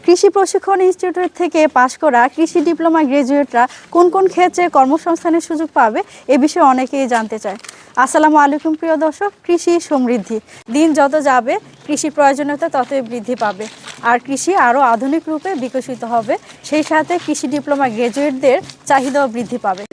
কৃষি প্রশিক্ষণ ইনস্টিটিউট থেকে পাশ করা কৃষি ডিপ্লোমা গ্রাজুয়েটরা কোন কোন ক্ষেত্রে কর্মসংস্থানের সুযোগ পাবে এ বিষয়ে অনেকেই জানতে চায়। আসসালামু আলাইকুম প্রিয় দর্শক। কৃষি সমৃদ্ধি, দিন যত যাবে কৃষি প্রয়োজনীয়তা ততই বৃদ্ধি পাবে আর কৃষি আরও আধুনিক রূপে বিকশিত হবে। সেই সাথে কৃষি ডিপ্লোমা গ্রাজুয়েটদের চাহিদাও বৃদ্ধি পাবে।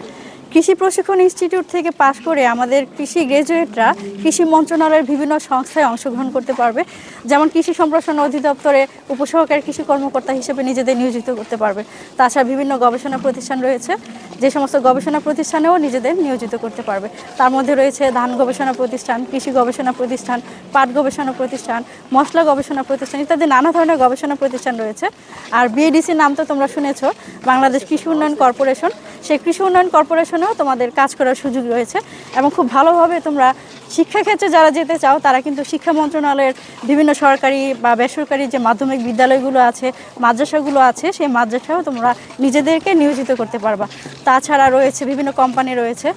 কৃষি প্রশিক্ষণ ইনস্টিটিউট থেকে পাশ করে আমাদের কৃষি গ্রাজুয়েটরা কৃষি মন্ত্রণালয়ের বিভিন্ন সংস্থায় অংশগ্রহণ করতে পারবে, যেমন কৃষি সম্প্রসারণ অধিদপ্তরে উপসহকারী কৃষি কর্মকর্তা হিসেবে নিজেদের নিয়োজিত করতে পারবে। তাছাড়া বিভিন্ন গবেষণা প্রতিষ্ঠান রয়েছে, যে সমস্ত গবেষণা প্রতিষ্ঠানেও নিজেদের নিয়োজিত করতে পারবে। তার মধ্যে রয়েছে ধান গবেষণা প্রতিষ্ঠান, কৃষি গবেষণা প্রতিষ্ঠান, পাট গবেষণা প্রতিষ্ঠান, মশলা গবেষণা প্রতিষ্ঠান ইত্যাদি নানা ধরনের গবেষণা প্রতিষ্ঠান রয়েছে। আর বিএডিসির নাম তো তোমরা শুনেছ, বাংলাদেশ কৃষি উন্নয়ন কর্পোরেশন। সেই কৃষি উন্নয়ন কর্পোরেশনেও তোমাদের কাজ করার সুযোগ রয়েছে এবং খুব ভালোভাবে তোমরা শিক্ষাক্ষেত্রে যারা যেতে চাও তারা কিন্তু শিক্ষা মন্ত্রণালয়ের বিভিন্ন সরকারি বা বেসরকারি যে মাধ্যমিক বিদ্যালয়গুলো আছে, মাদ্রাসাগুলো আছে, সেই মাদ্রাসাও তোমরা নিজেদেরকে নিয়োজিত করতে পারবা। তাছাড়া রয়েছে বিভিন্ন কোম্পানি রয়েছে,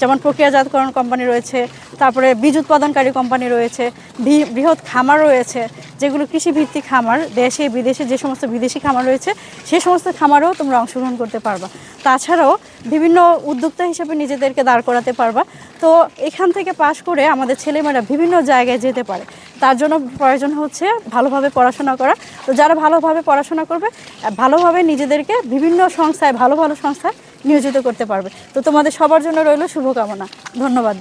যেমন প্রক্রিয়াজাতকরণ কোম্পানি রয়েছে, তারপরে বীজ উৎপাদনকারী কোম্পানি রয়েছে, বৃহৎ খামার রয়েছে, যেগুলো কৃষিভিত্তিক খামার, দেশে বিদেশে যে সমস্ত বিদেশি খামার রয়েছে সেই সমস্ত খামারেও তোমরা অংশগ্রহণ করতে পারবা। তাছাড়াও বিভিন্ন উদ্যোক্তা হিসেবে নিজেদেরকে দাঁড় করাতে পারবা। তো এখান থেকে পাশ করে আমাদের ছেলেমেয়েরা বিভিন্ন জায়গায় যেতে পারে, তার জন্য প্রয়োজন হচ্ছে ভালোভাবে পড়াশোনা করা। তো যারা ভালোভাবে পড়াশোনা করবে, ভালোভাবে নিজেদেরকে বিভিন্ন সংস্থায়, ভালো ভালো সংস্থায় নিয়োজিত করতে পারবে। তো তোমাদের সবার জন্য রইল শুভকামনা। ধন্যবাদ।